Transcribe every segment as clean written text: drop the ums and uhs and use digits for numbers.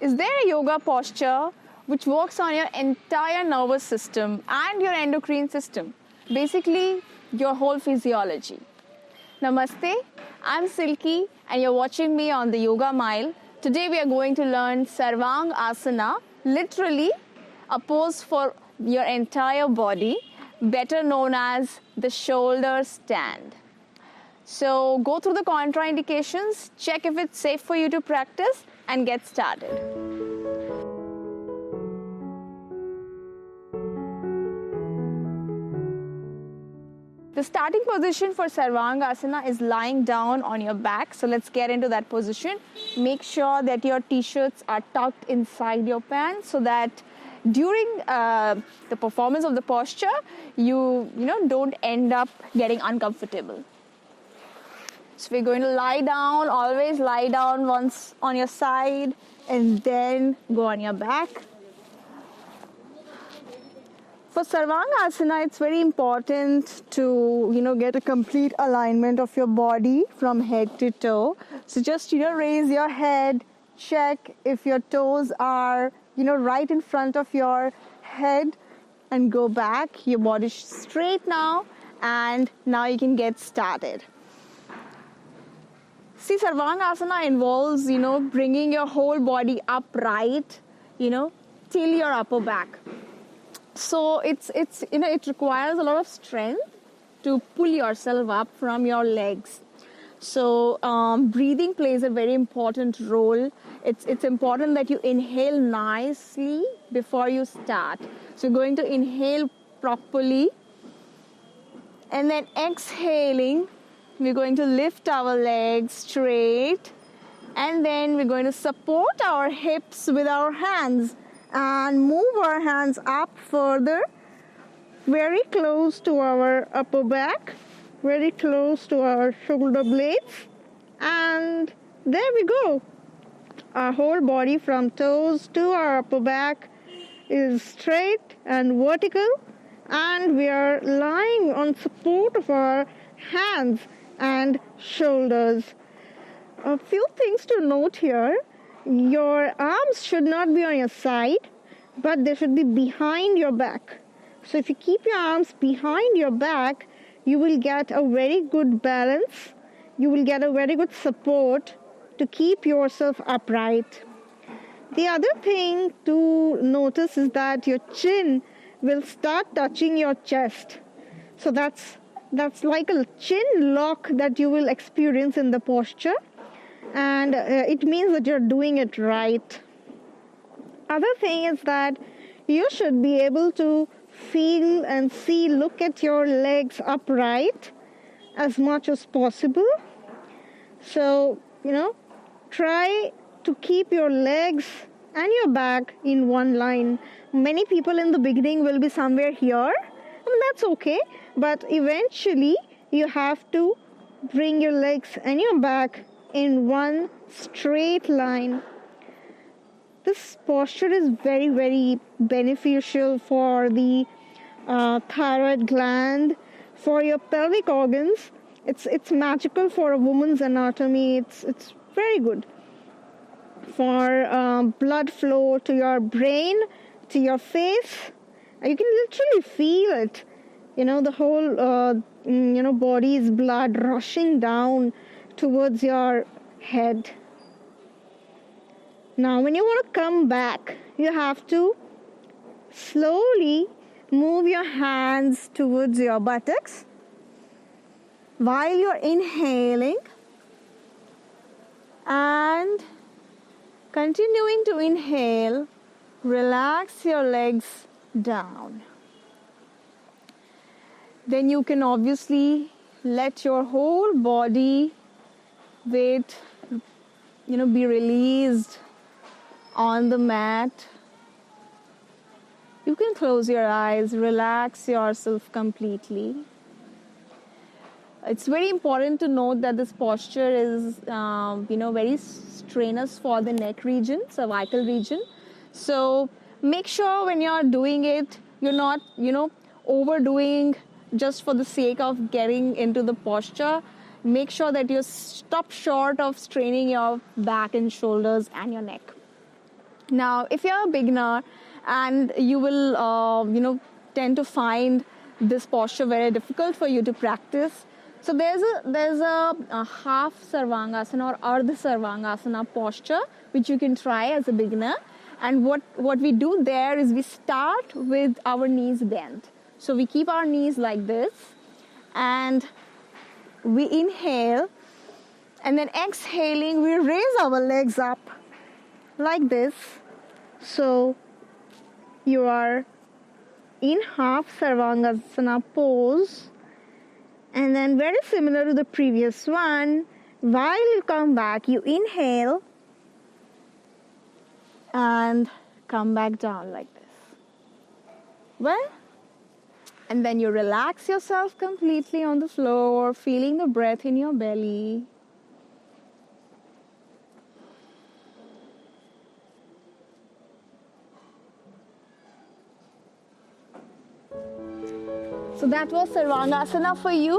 Is there a yoga posture which works on your entire nervous system and your endocrine system? Basically, your whole physiology. Namaste, I'm Silky and you're watching me on the Yoga Mile. Today we are going to learn Sarvang Asana, literally a pose for your entire body, better known as the shoulder stand. So go through the contraindications, check if it's safe for you to practice and get started. The starting position for Sarvangasana is lying down on your back. So let's get into that position. Make sure that your t-shirts are tucked inside your pants so that during the performance of the posture, you don't end up getting uncomfortable. So we're going to lie down, always lie down once on your side and then go on your back. For Sarvangasana, it's very important to, get a complete alignment of your body from head to toe. So just, raise your head, check if your toes are, right in front of your head and go back. Your body's straight now and now you can get started. See, Sarvangasana involves, bringing your whole body upright, till your upper back. So it requires a lot of strength to pull yourself up from your legs. So breathing plays a very important role. It's important that you inhale nicely before you start. So you're going to inhale properly and then exhaling. We're going to lift our legs straight and then we're going to support our hips with our hands and move our hands up further, very close to our upper back, very close to our shoulder blades, and there we go. Our whole body from toes to our upper back is straight and vertical, and we are lying on support of our hands and shoulders. A few things to note here. Your arms should not be on your side, but they should be behind your back. So if you keep your arms behind your back, you will get a very good balance. You will get a very good support to keep yourself upright. The other thing to notice is that your chin will start touching your chest. So that's like a chin lock that you will experience in the posture. And it means that you're doing it right. Other thing is that you should be able to feel and look at your legs upright as much as possible. So, try to keep your legs and your back in one line. Many people in the beginning will be somewhere here, and that's okay. But eventually, you have to bring your legs and your back in one straight line. This posture is very, very beneficial for the thyroid gland, for your pelvic organs. It's magical for a woman's anatomy. It's very good for blood flow to your brain, to your face. You can literally feel it. The whole body's blood rushing down towards your head. Now, when you want to come back, you have to slowly move your hands towards your buttocks while you're inhaling and continuing to inhale, relax your legs down. Then you can obviously let your whole body weight, be released on the mat. You can close your eyes, relax yourself completely. It's very important to note that this posture is, very strenuous for the neck region, cervical region. So make sure when you're doing it, you're not, overdoing just for the sake of getting into the posture. Make sure that you stop short of straining your back and shoulders and your neck. Now, if you're a beginner and you will, tend to find this posture very difficult for you to practice, so there's a half Sarvangasana or Ardha Sarvangasana posture which you can try as a beginner. And what we do there is we start with our knees bent. So we keep our knees like this, and we inhale, and then exhaling, we raise our legs up like this. So you are in half Sarvangasana pose, and then very similar to the previous one, while you come back, you inhale and come back down like this. Well, and then you relax yourself completely on the floor, feeling the breath in your belly. So that was Sarvangasana for you.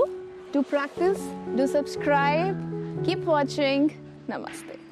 Do practice, do subscribe, keep watching. Namaste.